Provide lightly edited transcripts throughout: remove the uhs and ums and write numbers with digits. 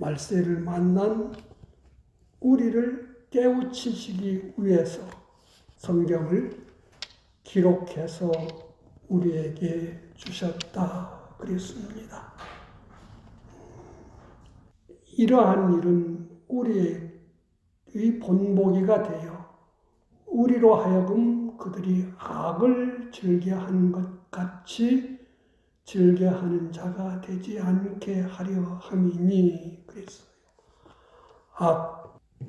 말세를 만난 우리를 깨우치시기 위해서 성경을 기록해서 우리에게 주셨다 그랬습니다. 이러한 일은 우리의 본보기가 되어 우리로 하여금 그들이 악을 즐겨하는 것 같이 즐겨하는 자가 되지 않게 하려 함이니 그랬어요.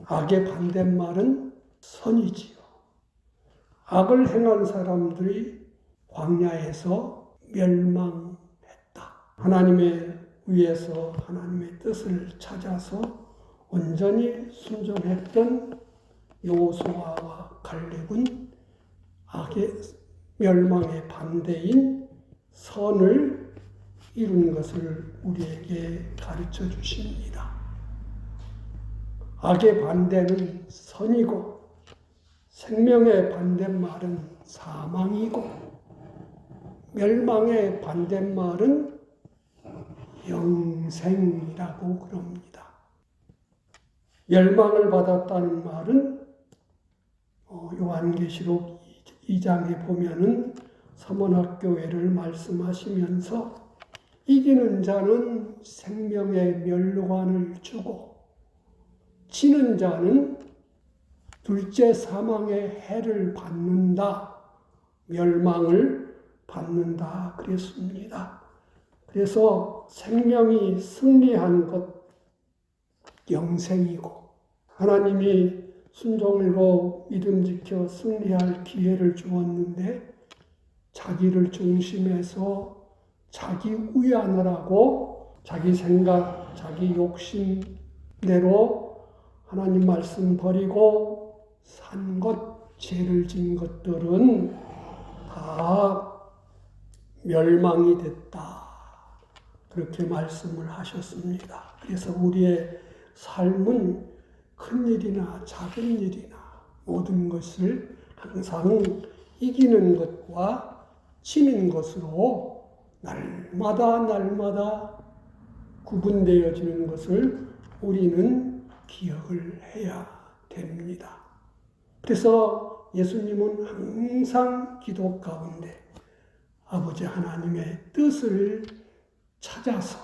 악의 반대말은 선이지요. 악을 행한 사람들이 광야에서 멸망했다. 하나님의 위에서 하나님의 뜻을 찾아서 온전히 순종했던 여호수아와 갈렙은 악의 멸망의 반대인 선을 이룬 것을 우리에게 가르쳐 주십니다. 악의 반대는 선이고 생명의 반대말은 사망이고 멸망의 반대말은 영생이라고 그럽니다. 멸망을 받았다는 말은 요한계시록 2장에 보면은 서문학교회를 말씀하시면서 이기는 자는 생명의 멸관을 주고 지는 자는 둘째 사망의 해를 받는다, 멸망을 받는다 그랬습니다. 그래서 생명이 승리한 것 영생이고 하나님이 순종으로 믿음 지켜 승리할 기회를 주었는데 자기를 중심해서 자기 위안하라고 자기 생각, 자기 욕심대로 하나님 말씀 버리고 산 것, 죄를 진 것들은 다 멸망이 됐다. 그렇게 말씀을 하셨습니다. 그래서 우리의 삶은 큰 일이나 작은 일이나 모든 것을 항상 이기는 것과 지는 것으로 날마다 구분되어지는 것을 우리는 기억을 해야 됩니다. 그래서 예수님은 항상 기도 가운데 아버지 하나님의 뜻을 찾아서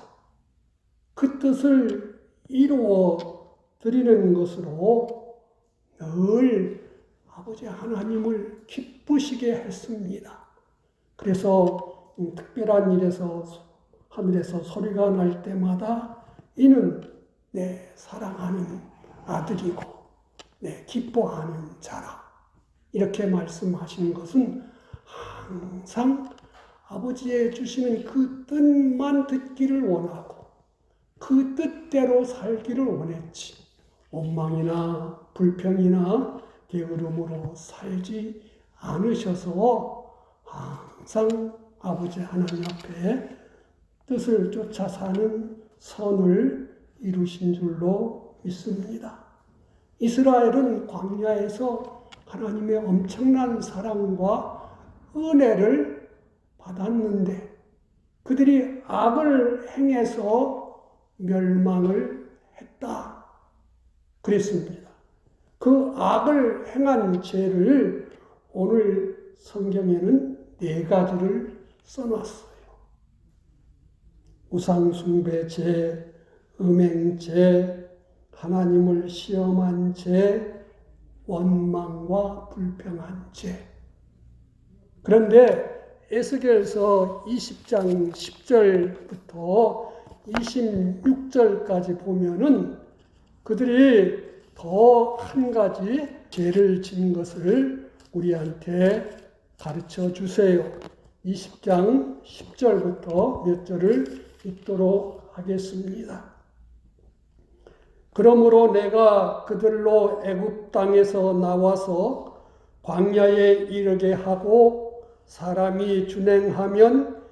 그 뜻을 이루어 드리는 것으로 늘 아버지 하나님을 기쁘시게 했습니다. 그래서 특별한 일에서 하늘에서 소리가 날 때마다 이는 내 사랑하는 아들이고 내 기뻐하는 자라 이렇게 말씀하시는 것은 항상 아버지의 주시는 그 뜻만 듣기를 원하고 그 뜻대로 살기를 원했지 원망이나 불평이나 게으름으로 살지 않으셔서 항상 아버지 하나님 앞에 뜻을 쫓아 사는 선을 이루신 줄로 믿습니다. 이스라엘은 광야에서 하나님의 엄청난 사랑과 은혜를 받았는데 그들이 악을 행해서 멸망을 했다 그랬습니다. 그 악을 행한 죄를 오늘 성경에는 4가지를 써놨어요. 우상숭배죄, 음행죄, 하나님을 시험한 죄, 원망과 불평한 죄. 그런데 에스겔서 20장 10절부터 26절까지 보면은 그들이 더 한 가지 죄를 지은 것을 우리한테 가르쳐 주세요. 20장 10절부터 몇 절을 읽도록 하겠습니다. 그러므로 내가 그들로 애굽 땅에서 나와서 광야에 이르게 하고 사람이 준행하면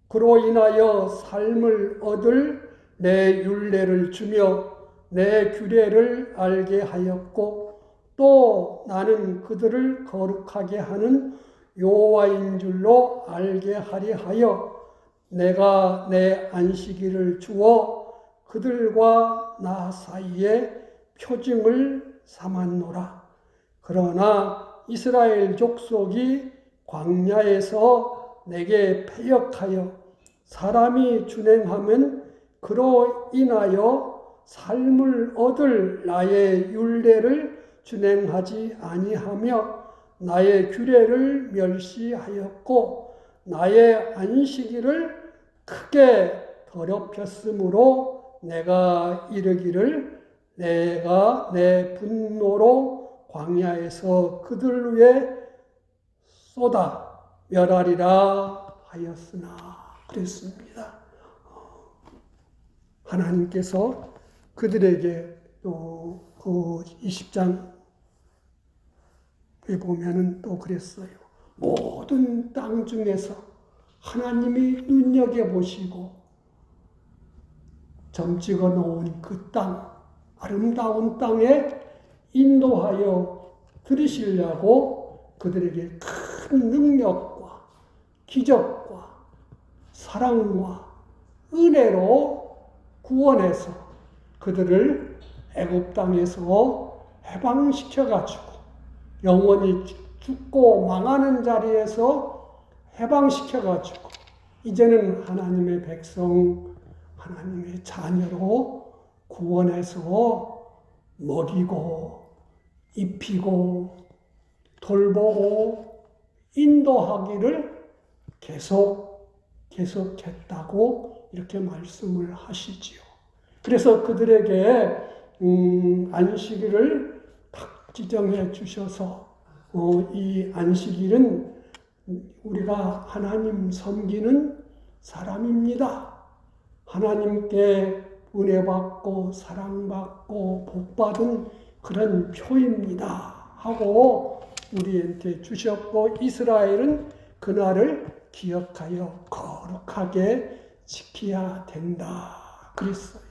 그로 인하여 삶을 얻을 내 율례를 주며 내 규례를 알게 하였고 또 나는 그들을 거룩하게 하는 여호와인 줄로 알게 하리 하여 내가 내 안식일을 주어 그들과 나 사이에 표징을 삼았노라. 그러나 이스라엘 족속이 광야에서 내게 패역하여 사람이 준행하면 그로 인하여 삶을 얻을 나의 율례를 준행하지 아니하며 나의 규례를 멸시하였고 나의 안식일을 크게 더럽혔으므로 내가 이르기를 내가 내 분노로 광야에서 그들 위에 쏟아 멸하리라 하였으나 그랬습니다. 하나님께서 그들에게 또 그 20장에 보면은 또 그랬어요. 모든 땅 중에서 하나님이 눈여겨보시고 점 찍어 놓은 그 땅, 아름다운 땅에 인도하여 들이시려고 그들에게 큰 능력과 기적과 사랑과 은혜로 구원해서 그들을 애굽 땅에서 해방시켜가지고 영원히 죽고 망하는 자리에서 해방시켜가지고 이제는 하나님의 백성, 하나님의 자녀로 구원해서 먹이고 입히고 돌보고 인도하기를 계속했다고 이렇게 말씀을 하시지요. 그래서 그들에게 안식일을 딱 지정해 주셔서 이 안식일은 우리가 하나님 섬기는 사람입니다. 하나님께 은혜받고 사랑받고 복받은 그런 표입니다 하고 우리한테 주셨고 이스라엘은 그날을 기억하여 거룩하게 지켜야 된다 그랬어요.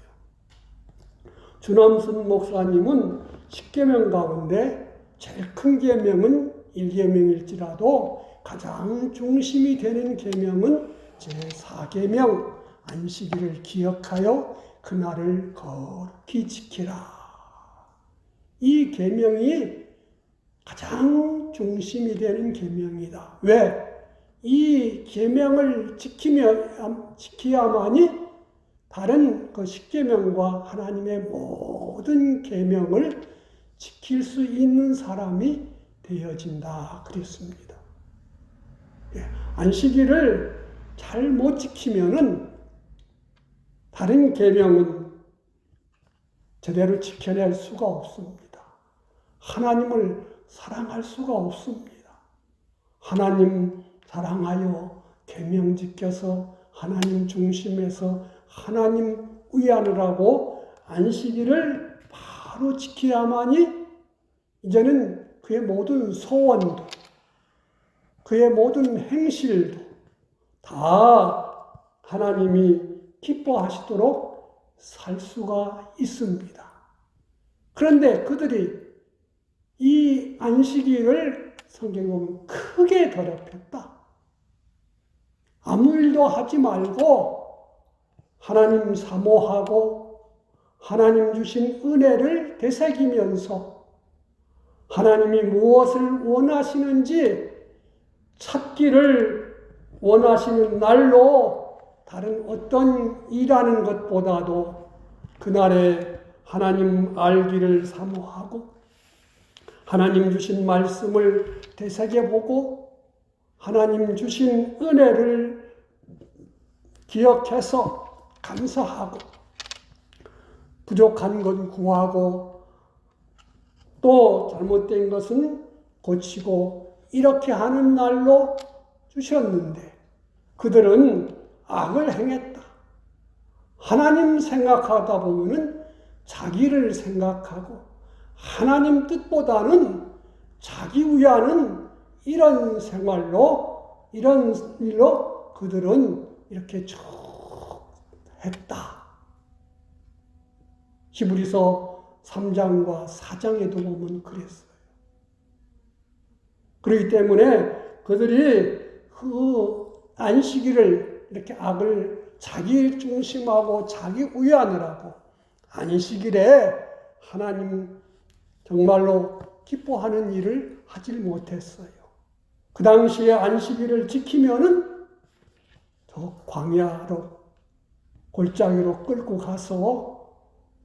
주남순 목사님은 10계명 가운데 제일 큰 계명은 1계명일지라도 가장 중심이 되는 계명은 제4계명 안식일을 기억하여 그날을 거룩히 지키라. 이 계명이 가장 중심이 되는 계명이다. 왜? 이 계명을 지켜야만이 다른 그 10계명과 하나님의 모든 계명을 지킬 수 있는 사람이 되어진다 그랬습니다. 안식일을 잘 못 지키면은 다른 계명은 제대로 지켜낼 수가 없습니다. 하나님을 사랑할 수가 없습니다. 하나님 사랑하여 계명 지켜서 하나님 중심에서 하나님 의하느라고 안식일을 바로 지켜야만이 이제는 그의 모든 소원도 그의 모든 행실도 다 하나님이 기뻐하시도록 살 수가 있습니다. 그런데 그들이 이 안식일을 성경에 보면 크게 더럽혔다. 아무 일도 하지 말고 하나님 사모하고 하나님 주신 은혜를 되새기면서 하나님이 무엇을 원하시는지 찾기를 원하시는 날로 다른 어떤 일하는 것보다도 그날에 하나님 알기를 사모하고 하나님 주신 말씀을 되새겨보고 하나님 주신 은혜를 기억해서 감사하고 부족한 건 구하고 또 잘못된 것은 고치고 이렇게 하는 날로 주셨는데 그들은 악을 행했다. 하나님 생각하다 보면은 자기를 생각하고 하나님 뜻보다는 자기 위하는 이런 생활로 이런 일로 그들은 이렇게 쭉 했다. 히브리서 3장과 4장에도 보면 그랬어요. 그렇기 때문에 그들이 그 안식일을 이렇게 악을 자기 중심하고 자기 위안을 안식일에 하나님 정말로 기뻐하는 일을 하질 못했어요. 그 당시에 안식일을 지키면은 저 광야로 골짜기로 끌고 가서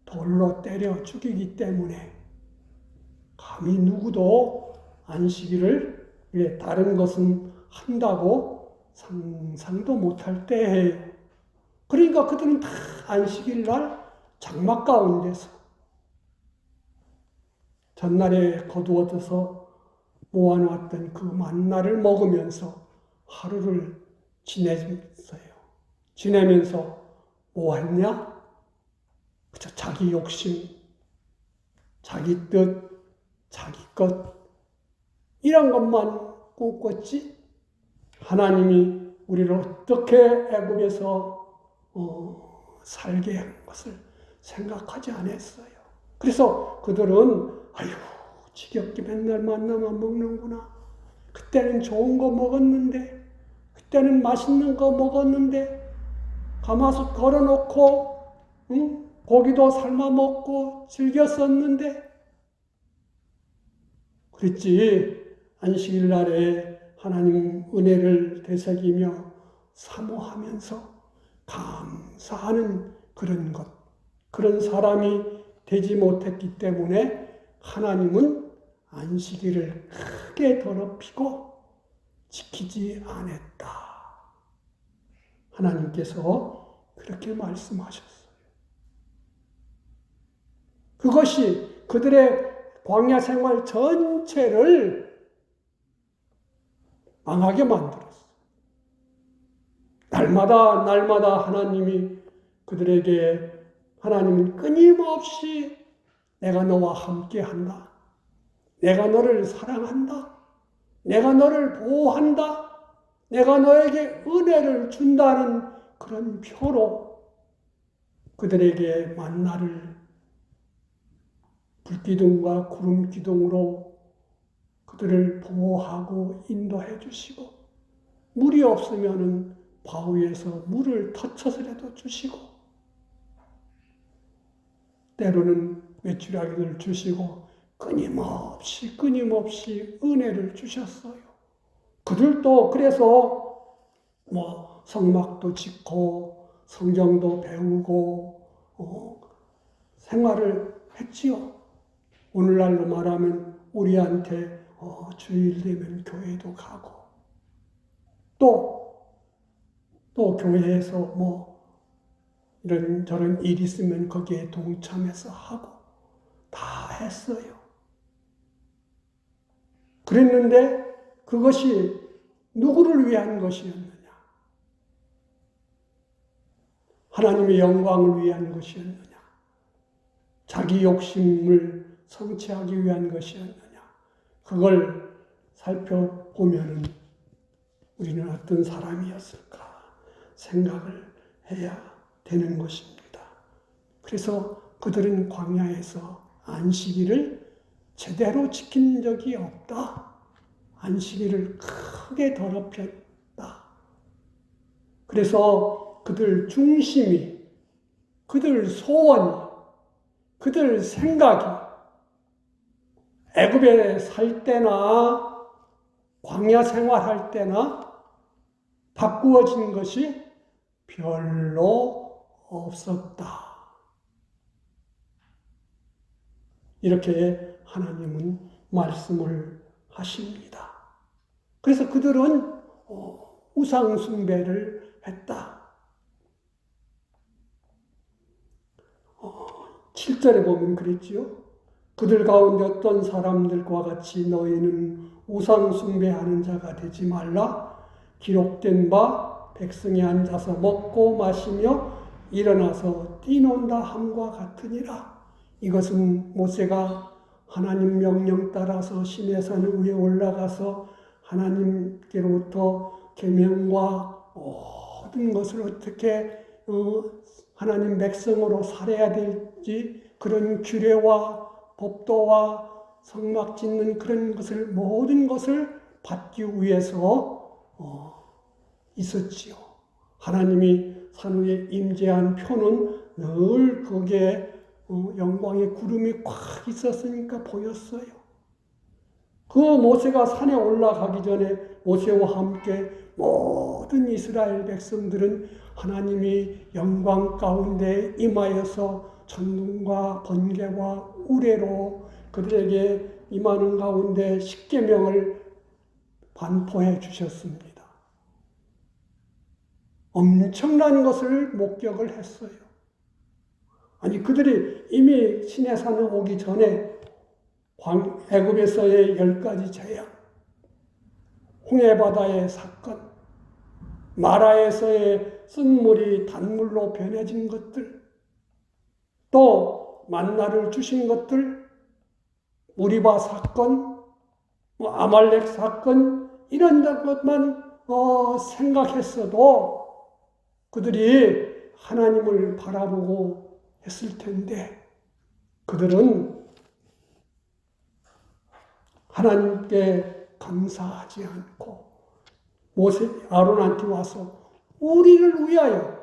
돌로 때려 죽이기 때문에 감히 누구도 안식일을 위해 다른 것은 한다고 상상도 못할 때예요. 그러니까 그들은 다 안식일 날 장막 가운데서 전날에 거두어져서 모아놓았던 그 만나를 먹으면서 하루를 지내면서 뭐 했냐? 그저 자기 욕심, 자기 뜻, 자기 것 이런 것만 꿈꿨지 하나님이 우리를 어떻게 애굽에서 살게 한 것을 생각하지 않았어요. 그래서 그들은 아유 지겹게 맨날 만나만 먹는구나. 그때는 좋은 거 먹었는데 그때는 맛있는 거 먹었는데 가마솥 걸어놓고 고기도 삶아 먹고 즐겼었는데 그랬지 안식일 날에 하나님 은혜를 되새기며 사모하면서 감사하는 그런 것 그런 사람이 되지 못했기 때문에 하나님은 안식일을 크게 더럽히고 지키지 않았다. 하나님께서 그렇게 말씀하셨어요. 그것이 그들의 광야 생활 전체를 망하게 만들었어요. 날마다 하나님이 그들에게 하나님은 끊임없이 내가 너와 함께 한다. 내가 너를 사랑한다. 내가 너를 보호한다. 내가 너에게 은혜를 준다는 그런 표로 그들에게 만나를 불기둥과 구름기둥으로 그들을 보호하고 인도해 주시고 물이 없으면은 바위에서 물을 터쳐서라도 주시고 때로는 메추라기를 주시고 끊임없이 은혜를 주셨어요. 그들도 그래서 성막도 짓고 성경도 배우고 생활을 했지요. 오늘날로 말하면 우리한테 주일 되면 교회도 가고 또 교회에서 이런저런 일 있으면 거기에 동참해서 하고 다 했어요. 그랬는데 그것이 누구를 위한 것이었느냐? 하나님의 영광을 위한 것이었느냐? 자기 욕심을 성취하기 위한 것이었느냐? 그걸 살펴보면은 우리는 어떤 사람이었을까 생각을 해야 되는 것입니다. 그래서 그들은 광야에서 안식일을 제대로 지킨 적이 없다. 안식일을 크게 더럽혔다. 그래서 그들 중심이, 그들 소원이, 그들 생각이 애굽에 살 때나 광야 생활할 때나 바꾸어진 것이 별로 없었다. 이렇게 하나님은 말씀을 하십니다. 그래서 그들은 우상 숭배를 했다. 7절에 보면 그랬지요. 그들 가운데 어떤 사람들과 같이 너희는 우상 숭배하는 자가 되지 말라. 기록된 바 백성이 앉아서 먹고 마시며 일어나서 뛰논다 함과 같으니라. 이것은 모세가 하나님 명령 따라서 시내산 위에 올라가서 하나님께로부터 계명과 모든 것을 어떻게 하나님 백성으로 살아야 될지 그런 규례와 법도와 성막 짓는 그런 것을 모든 것을 받기 위해서 있었지요. 하나님이 산 위에 임재한 표는 늘 거기에 영광의 구름이 꽉 있었으니까 보였어요. 그 모세가 산에 올라가기 전에 모세와 함께 모든 이스라엘 백성들은 하나님이 영광 가운데 임하여서 천둥과 번개와 우레로 그들에게 임하는 가운데 십계명을 반포해 주셨습니다. 엄청난 것을 목격을 했어요. 아니 그들이 이미 시내산에 오기 전에 애굽에서의 10가지 재앙, 홍해바다의 사건, 마라에서의 쓴물이 단물로 변해진 것들, 또 만나를 주신 것들, 무리바 사건, 아말렉 사건 이런 것만 생각했어도 그들이 하나님을 바라보고 했을 텐데 그들은 하나님께 감사하지 않고 모세 아론한테 와서 우리를 위하여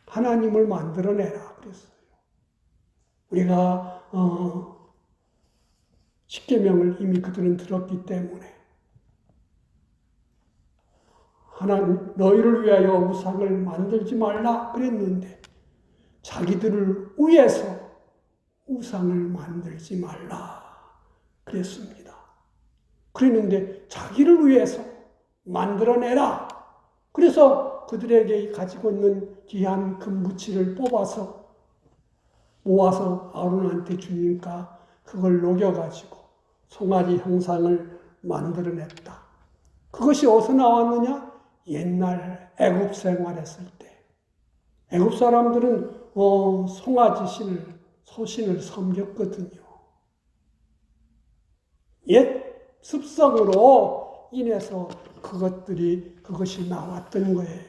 하나님을 만들어내라 그랬어요. 우리가 십계명을 이미 그들은 들었기 때문에 하나님 너희를 위하여 우상을 만들지 말라 그랬는데 자기들을 위해서 우상을 만들지 말라 그랬습니다. 그랬는데 자기를 위해서 만들어내라. 그래서 그들에게 가지고 있는 귀한 금부치를 뽑아서 모아서 아론한테 주니까 그걸 녹여가지고 송아지 형상을 만들어냈다. 그것이 어디서 나왔느냐? 옛날 애굽 생활했을 때 애굽 사람들은 송아지 소신을 섬겼거든요. 옛 습성으로 인해서 그것이 나왔던 거예요.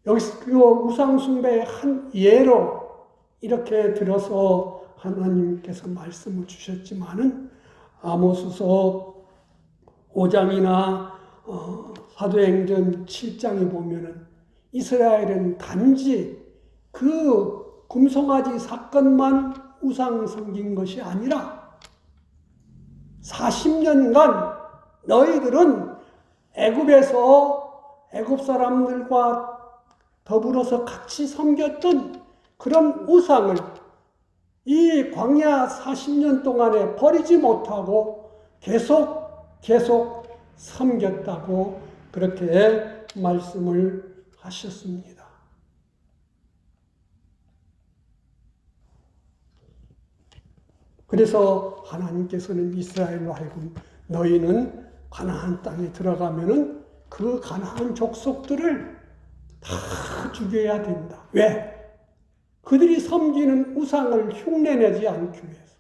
여기서 그 우상숭배의 한 예로 이렇게 들어서 하나님께서 말씀을 주셨지만은 아모스서 5장이나 사도행전 7장에 보면은 이스라엘은 단지 그 금송아지 사건만 우상 섬긴 것이 아니라 40년간 너희들은 애굽에서 애굽 사람들과 더불어서 같이 섬겼던 그런 우상을 이 광야 40년 동안에 버리지 못하고 계속 섬겼다고 그렇게 말씀을 하셨습니다. 그래서 하나님께서는 이스라엘로 하여금 너희는 가나안 땅에 들어가면은 그 가나안 족속들을 다 죽여야 된다. 왜? 그들이 섬기는 우상을 흉내내지 않기 위해서.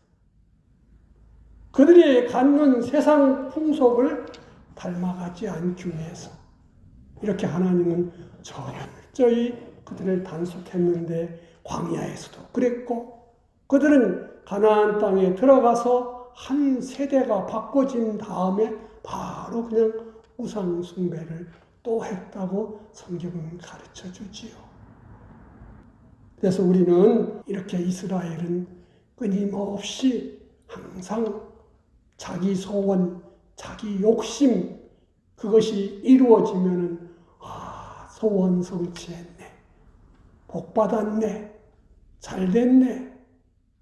그들이 갖는 세상 풍속을 닮아가지 않기 위해서. 이렇게 하나님은 철저히 그들을 단속했는데 광야에서도 그랬고 그들은 가나안 땅에 들어가서 한 세대가 바꿔진 다음에 바로 그냥 우상 숭배를 또 했다고 성경은 가르쳐 주지요. 그래서 우리는 이렇게 이스라엘은 끊임없이 항상 자기 소원, 자기 욕심 그것이 이루어지면은 소원 성취했네, 복 받았네, 잘 됐네.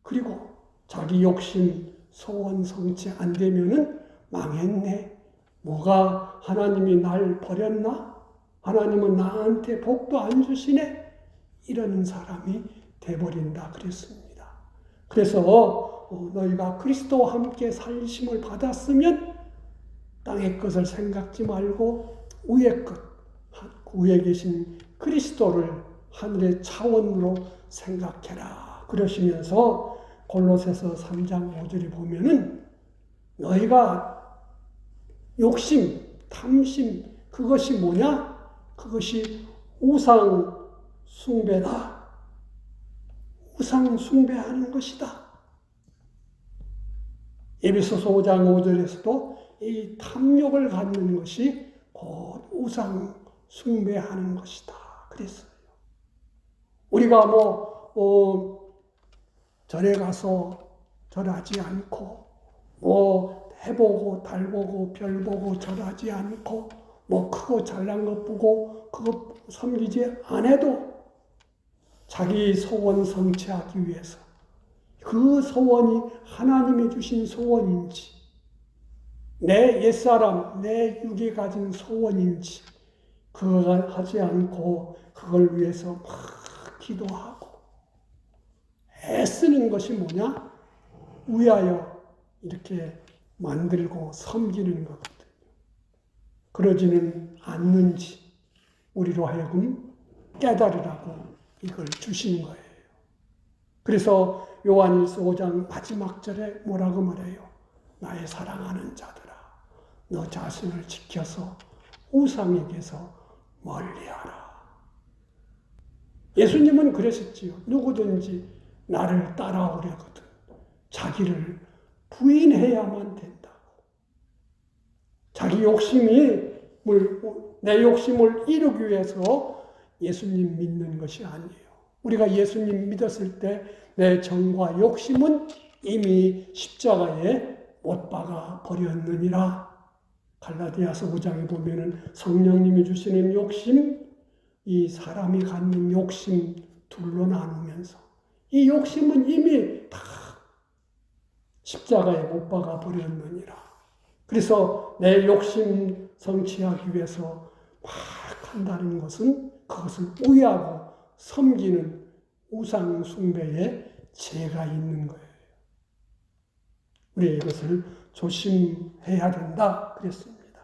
그리고 자기 욕심, 소원 성취 안 되면은 망했네. 뭐가 하나님이 날 버렸나? 하나님은 나한테 복도 안 주시네? 이러는 사람이 돼버린다 그랬습니다. 그래서 너희가 그리스도와 함께 살리심을 받았으면 땅의 것을 생각지 말고 위의 것, 위에 계신 그리스도를 하늘의 차원으로 생각해라 그러시면서 골로새서 3장 5절에 보면은 너희가 욕심, 탐심 그것이 뭐냐? 그것이 우상 숭배다. 우상 숭배하는 것이다. 에베소서 5장 5절에서도 이 탐욕을 갖는 것이 곧 우상 숭배하는 것이다. 그랬어요. 우리가 절에 가서 절하지 않고, 해보고 달보고 별보고 절하지 않고, 크고 잘난 것 보고 그거 섬기지 않아도 자기 소원 성취하기 위해서 그 소원이 하나님이 주신 소원인지, 내 옛사람, 내 육이 가진 소원인지, 그걸 하지 않고 그걸 위해서 막 기도하고 애쓰는 것이 뭐냐? 위하여 이렇게 만들고 섬기는 거거든요. 그러지는 않는지 우리로 하여금 깨달으라고 이걸 주신 거예요. 그래서 요한일서 5장 마지막 절에 뭐라고 말해요? 나의 사랑하는 자들아, 너 자신을 지켜서 우상에게서 멀리하라. 예수님은 그러셨지요. 누구든지 나를 따라오려거든 자기를 부인해야만 된다고. 자기 내 욕심을 이루기 위해서 예수님 믿는 것이 아니에요. 우리가 예수님 믿었을 때 내 정과 욕심은 이미 십자가에 못 박아 버렸느니라. 갈라디아서 5장에 보면은 성령님이 주시는 욕심, 이 사람이 갖는 욕심 둘로 나누면서 이 욕심은 이미 다 십자가에 못 박아 버렸느니라. 그래서 내 욕심 성취하기 위해서 막 한다는 것은 그것을 우애하고 섬기는 우상 숭배에 죄가 있는 거예요. 우리 이것을 조심해야 된다 그랬습니다.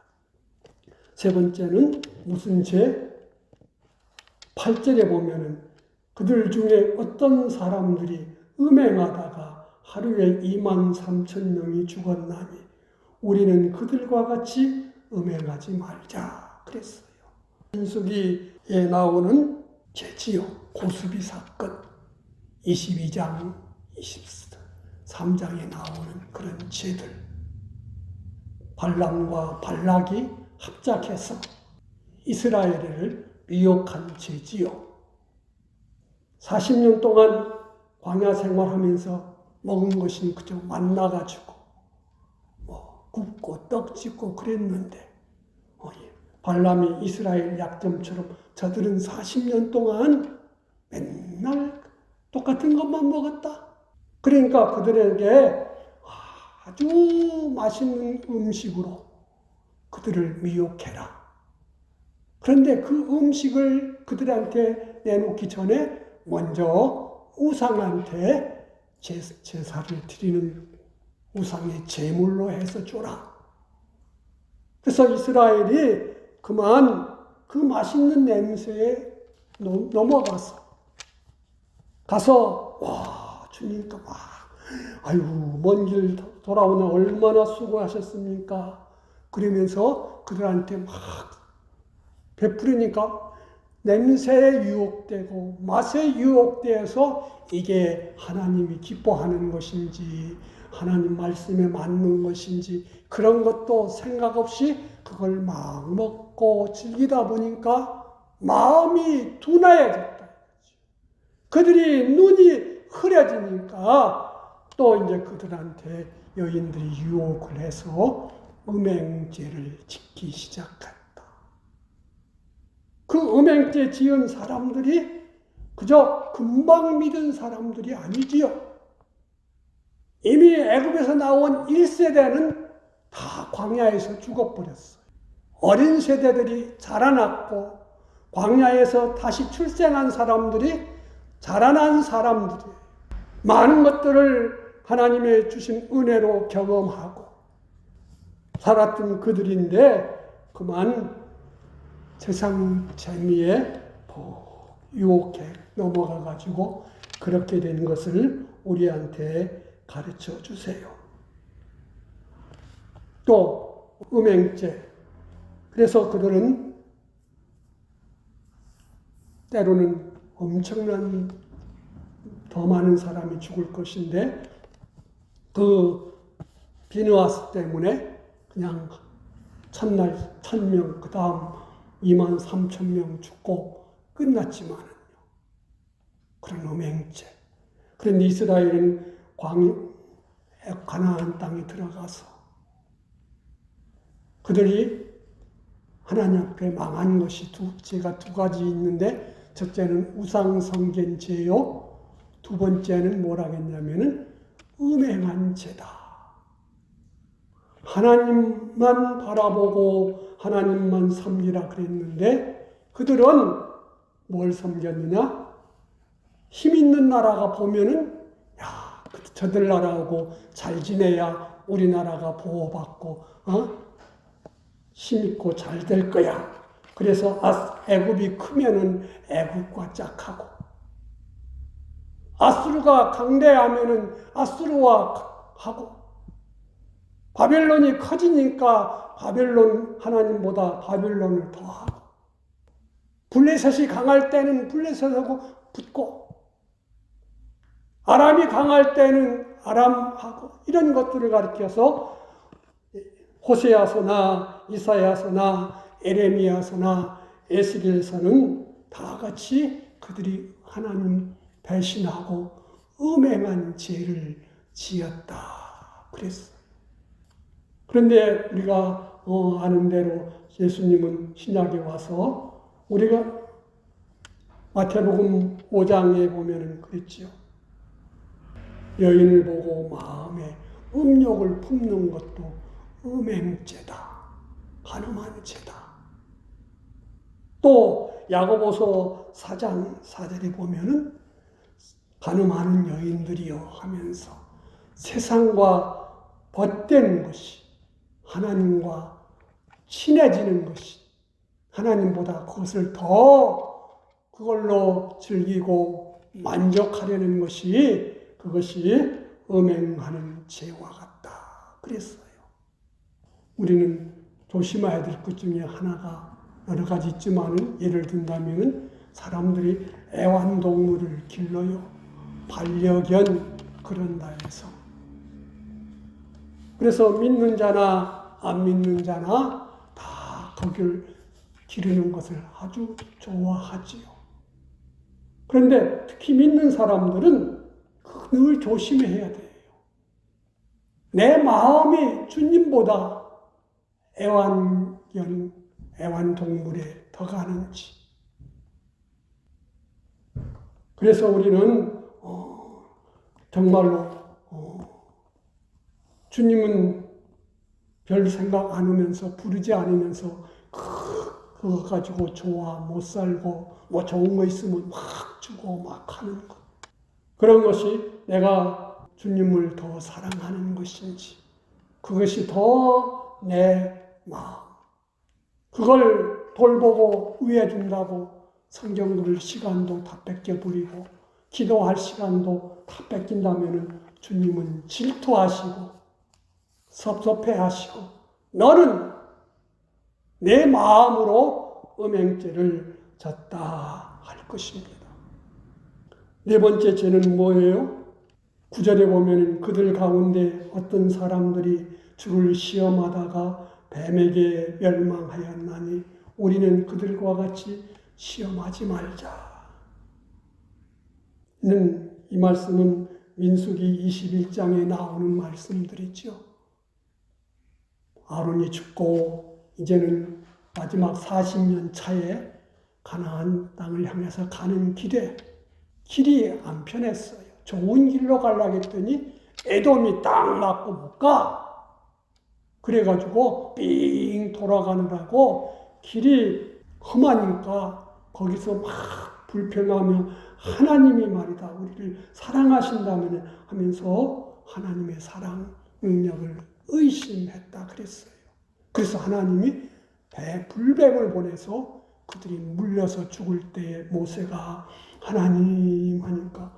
세 번째는 무슨 죄? 8절에 보면은 그들 중에 어떤 사람들이 음행하다가 하루에 23,000명이 죽었나니 우리는 그들과 같이 음행하지 말자 그랬어요. 민수기에 나오는 죄지요. 고수비 사건 22장 23장에 나오는 그런 죄들. 발람과 발락이 합작해서 이스라엘을 미혹한 죄지요. 40년 동안 광야 생활하면서 먹은 것이 그저 만나가지고 굽고 떡 짓고 그랬는데 발람이 이스라엘 약점처럼 저들은 40년 동안 맨날 똑같은 것만 먹었다. 그러니까 그들에게 아주 맛있는 음식으로 그들을 미혹해라. 그런데 그 음식을 그들한테 내놓기 전에 먼저 우상한테 제사를 드리는 우상의 제물로 해서 줘라. 그래서 이스라엘이 그만 그 맛있는 냄새에 넘어가서 주님께 먼 길 돌아오나 얼마나 수고하셨습니까? 그러면서 그들한테 막 베풀으니까 냄새에 유혹되고 맛에 유혹되어서 이게 하나님이 기뻐하는 것인지 하나님 말씀에 맞는 것인지 그런 것도 생각 없이 그걸 막 먹고 즐기다 보니까 마음이 둔해졌다. 그들이 눈이 흐려지니까 또 이제 그들한테 여인들이 유혹을 해서 음행죄를 짓기 시작했다. 그 음행죄 지은 사람들이 그저 금방 믿은 사람들이 아니지요. 이미 애굽에서 나온 1세대는 다 광야에서 죽어버렸어요. 어린 세대들이 자라났고 광야에서 다시 출생한 사람들이 자라난 사람들이 많은 것들을 하나님의 주신 은혜로 경험하고 살았던 그들인데 그만 세상 재미에 유혹해 넘어가가지고 그렇게 된 것을 우리한테 가르쳐 주세요. 또 음행죄. 그래서 그들은 때로는 엄청난 더 많은 사람이 죽을 것인데 그 비누아스 때문에 그냥 첫날 1,000명, 그 다음 23,000명 죽고 끝났지만은요. 그런 음행죄. 그런데 이스라엘은 가나안 땅에 들어가서 그들이 하나님 앞에 망한 것이 죄가 두 가지 있는데, 첫째는 우상숭배한 죄요, 두 번째는 뭐라 했냐면은 음행한 죄다. 하나님만 바라보고 하나님만 섬기라 그랬는데 그들은 뭘 섬겼느냐? 힘 있는 나라가 보면은 저들 나라하고 잘 지내야 우리나라가 보호받고 힘있고 잘 될 거야. 그래서 애굽이 크면은 애굽과 짝하고, 아수르가 강대하면은 아수르와 하고, 바벨론이 커지니까 바벨론 하나님보다 바벨론을 더하고, 블레셋이 강할 때는 블레셋하고 붙고, 아람이 강할 때는 아람하고, 이런 것들을 가리켜서 호세아서나 이사야서나 에레미야서나 에스겔서는 다 같이 그들이 하나님 배신하고 음행한 죄를 지었다 그랬어요. 그런데 우리가 아는 대로 예수님은 신약에 와서, 우리가 마태복음 5장에 보면은 그랬지요. 여인을 보고 마음에 음욕을 품는 것도 음행죄다, 간음한 죄다. 또 야고보서 4장 4절에 보면은 간음하는 여인들이여 하면서 세상과 벗된 것이, 하나님과 친해지는 것이, 하나님보다 그것을 더 그걸로 즐기고 만족하려는 것이, 그것이 음행하는 죄와 같다 그랬어요. 우리는 조심해야 될 것 중에 하나가 여러 가지 있지만은, 예를 든다면은 사람들이 애완동물을 길러요. 반려견 그런다 해서. 그래서 믿는 자나 안 믿는 자나 다 거기를 기르는 것을 아주 좋아하지요. 그런데 특히 믿는 사람들은 늘 조심해야 돼요. 내 마음이 주님보다 애완동물에 더 가는지. 그래서 우리는 정말로 주님은 별 생각 안 하면서, 부르지 않으면서 그거 가지고 좋아 못 살고, 뭐 좋은 거 있으면 막 주고 막 하는 것, 그런 것이 내가 주님을 더 사랑하는 것인지, 그것이 더 내 마음, 그걸 돌보고 위해준다고 성경 들 시간도 다 뺏겨버리고 기도할 시간도 다 뺏긴다면 주님은 질투하시고 섭섭해하시고, 너는 내 마음으로 음행죄를 졌다 할 것입니다. 네 번째 죄는 뭐예요? 9절에 보면 그들 가운데 어떤 사람들이 주를 시험하다가 뱀에게 멸망하였나니 우리는 그들과 같이 시험하지 말자. 이 말씀은 민수기 21장에 나오는 말씀들이죠. 아론이 죽고 이제는 마지막 40년 차에 가나안 땅을 향해서 가는 길이 안 편했어요. 좋은 길로 가려고 했더니 에돔이 딱 맞고 못 가. 그래가지고 삥 돌아가느라고 길이 험하니까 거기서 막 불평하며, 하나님이 말이다 우리를 사랑하신다면 하면서 하나님의 사랑 능력을 의심했다 그랬어요. 그래서 하나님이 불뱀을 보내서 그들이 물려서 죽을 때에 모세가 하나님 하니까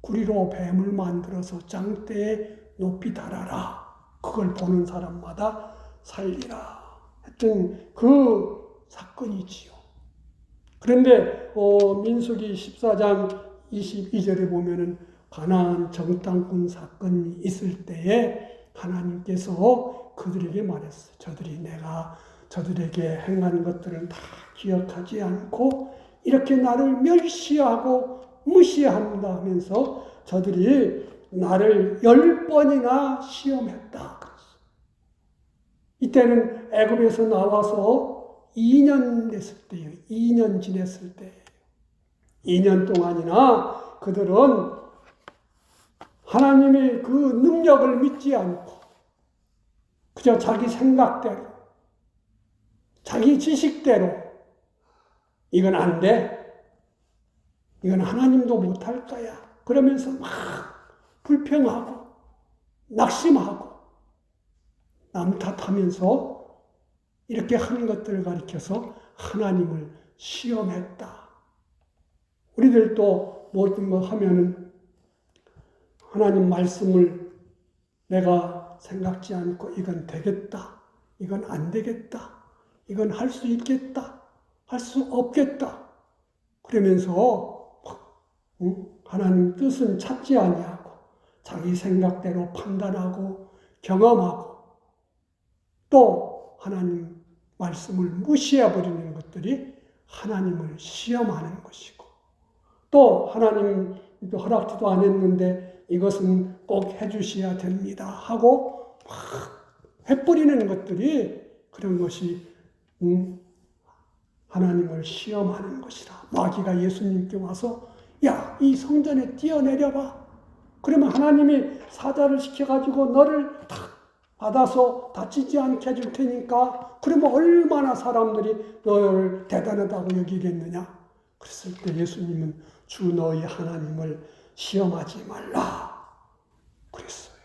구리로 뱀을 만들어서 장대에 높이 달아라. 그걸 보는 사람마다 살리라 했던 그 사건이지요. 그런데 민수기 14장 22절에 보면은 가나안 정탐꾼 사건이 있을 때에 하나님께서 그들에게 말했어요. 저들이 내가 저들에게 행한 것들을 다 기억하지 않고 이렇게 나를 멸시하고 무시한다 하면서 저들이 나를 10번이나 시험했다. 이때는 애굽에서 나와서 2년 됐을 때예요. 2년 지냈을 때예요. 2년 동안이나 그들은 하나님의 그 능력을 믿지 않고 그저 자기 생각대로, 자기 지식대로 이건 안 돼. 이건 하나님도 못할 거야. 그러면서 막 불평하고 낙심하고 남 탓하면서 이렇게 하는 것들을 가리켜서 하나님을 시험했다. 우리들도 모든 거 하면은 하나님 말씀을 내가 생각지 않고 이건 되겠다. 이건 안 되겠다. 이건 할 수 있겠다. 할 수 없겠다. 그러면서 하나님 뜻은 찾지 아니하고 자기 생각대로 판단하고 경험하고 또 하나님 말씀을 무시해버리는 것들이 하나님을 시험하는 것이고 또 하나님도 허락지도 안 했는데 이것은 꼭 해주셔야 됩니다 하고 막 해버리는 것들이 그런 것이 하나님을 시험하는 것이다. 마귀가 예수님께 와서 야, 이 성전에 뛰어내려봐. 그러면 하나님이 사자를 시켜가지고 너를 탁 받아서 다치지 않게 해줄 테니까 그러면 얼마나 사람들이 너를 대단하다고 여기겠느냐. 그랬을 때 예수님은 주 너희 하나님을 시험하지 말라 그랬어요.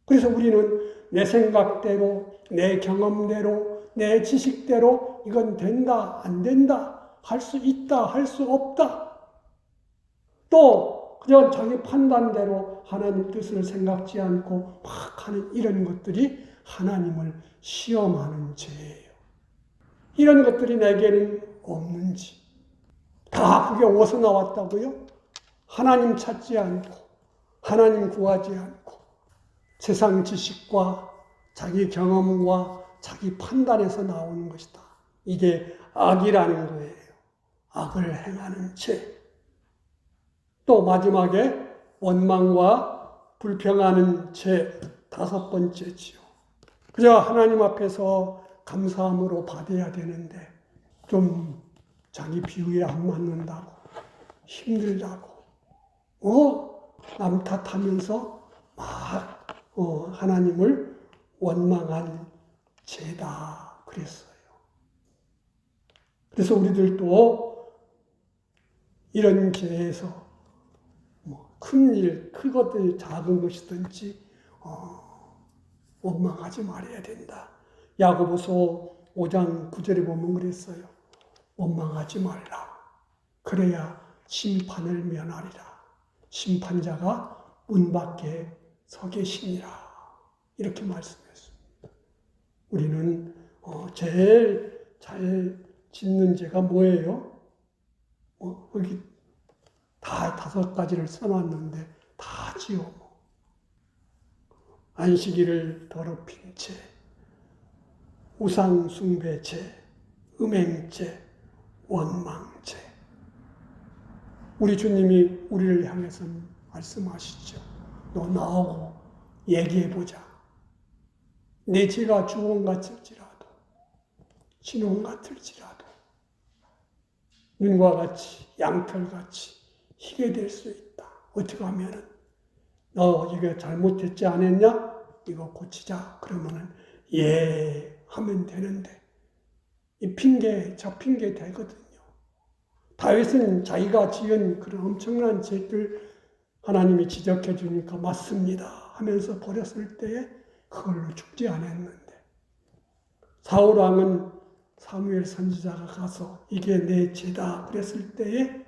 그래서 우리는 내 생각대로, 내 경험대로, 내 지식대로 이건 된다, 안 된다, 할 수 있다, 할 수 없다. 또 그저 자기 판단대로 하나님 뜻을 생각지 않고 막 하는 이런 것들이 하나님을 시험하는 죄예요. 이런 것들이 내게는 없는지. 다 그게 어디서 나왔다고요? 하나님 찾지 않고 하나님 구하지 않고 세상 지식과 자기 경험과 자기 판단에서 나오는 것이다. 이게 악이라는 거예요. 악을 행하는 죄. 또 마지막에 원망과 불평하는 죄 5번째지요. 그저 하나님 앞에서 감사함으로 받아야 되는데 좀 자기 비유에 안 맞는다고 힘들다고 남 탓하면서 막 하나님을 원망한 죄다 그랬어요. 그래서 우리들도 이런 죄에서 큰 일, 크거든 작은 것이든지 원망하지 말아야 된다. 야고보서 5장 9절에 보면 그랬어요. 원망하지 말라. 그래야 심판을 면하리라. 심판자가 문 밖에 서 계시니라. 이렇게 말씀했습니다. 우리는 제일 잘 짓는 죄가 뭐예요? 여기 다 5가지를 써놨는데 다 지어. 안식일을 더럽힌 죄, 우상숭배죄, 음행죄, 원망죄. 우리 주님이 우리를 향해서 말씀하시죠. 너 나오고 얘기해보자. 내 죄가 주홍 같을지라도 진홍 같을지라도 눈과 같이 양털같이 희게 될 수 있다. 어떻게 하면은 너 이거 잘못했지 않았냐? 이거 고치자. 그러면은 예 하면 되는데 이 핑계 저 핑계 되거든요. 다윗은 자기가 지은 그런 엄청난 죄를 하나님이 지적해 주니까 맞습니다 하면서 버렸을 때에 그걸로 죽지 않았는데 사울 왕은 사무엘 선지자가 가서 이게 내 죄다 그랬을 때에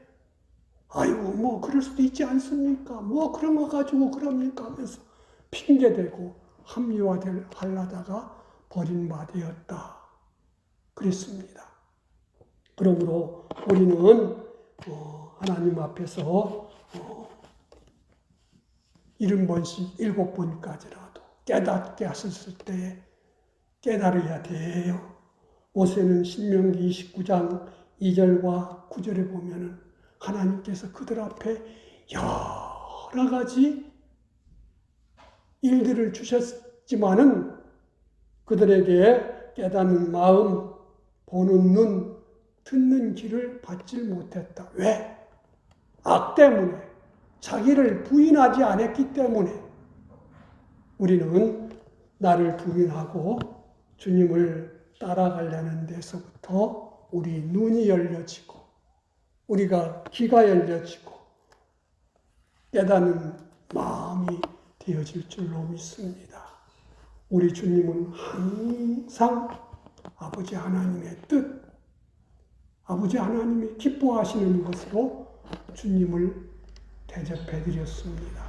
아이고 그럴 수도 있지 않습니까? 그런 거 가지고 그럽니까? 하면서 핑계대고 합리화하려다가 버림받았다. 그랬습니다. 그러므로 우리는 하나님 앞에서 70번씩 7번까지라도 깨닫게 하셨을 때 깨달아야 돼요. 모세는 신명기 29장 2절과 9절에 보면은 하나님께서 그들 앞에 여러 가지 일들을 주셨지만은 그들에게 깨닫는 마음, 보는 눈, 듣는 귀를 받질 못했다. 왜? 악 때문에, 자기를 부인하지 않았기 때문에. 우리는 나를 부인하고 주님을 따라가려는 데서부터 우리 눈이 열려지고 우리가 귀가 열려지고 깨닫는 마음이 되어질 줄로 믿습니다. 우리 주님은 항상 아버지 하나님의 뜻, 아버지 하나님이 기뻐하시는 것으로 주님을 대접해 드렸습니다.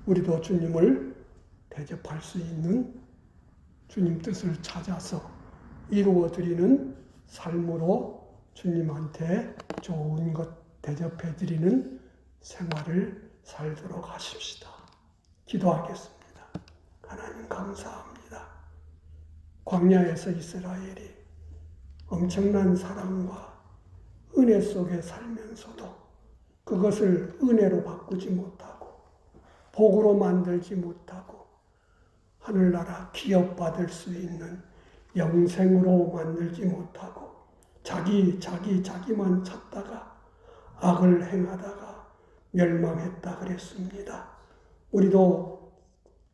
우리도 주님을 대접할 수 있는 주님 뜻을 찾아서 이루어 드리는 삶으로 주님한테 좋은 것 대접해 드리는 생활을 살도록 하십시다. 기도하겠습니다. 하나님 감사합니다. 광야에서 이스라엘이 엄청난 사랑과 은혜 속에 살면서도 그것을 은혜로 바꾸지 못하고 복으로 만들지 못하고 하늘나라 기업받을 수 있는 영생으로 만들지 못하고 자기만 찾다가 악을 행하다가 멸망했다 그랬습니다. 우리도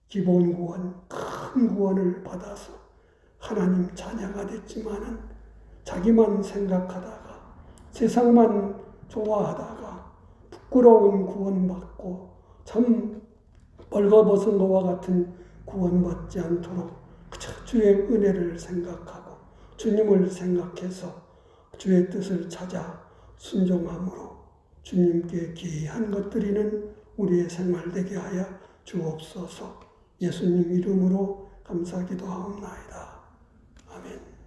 기본 구원, 큰 구원을 받아서 하나님 자녀가 됐지만은 자기만 생각하다가 세상만 좋아하다가 부끄러운 구원받고 참 벌거벗은 것과 같은 구원받지 않도록 그저 주의 은혜를 생각하고 주님을 생각해서 주의 뜻을 찾아 순종함으로 주님께 귀한 것 드리는 우리의 생활 되게 하여 주옵소서. 예수님 이름으로 감사기도하옵나이다. 아멘.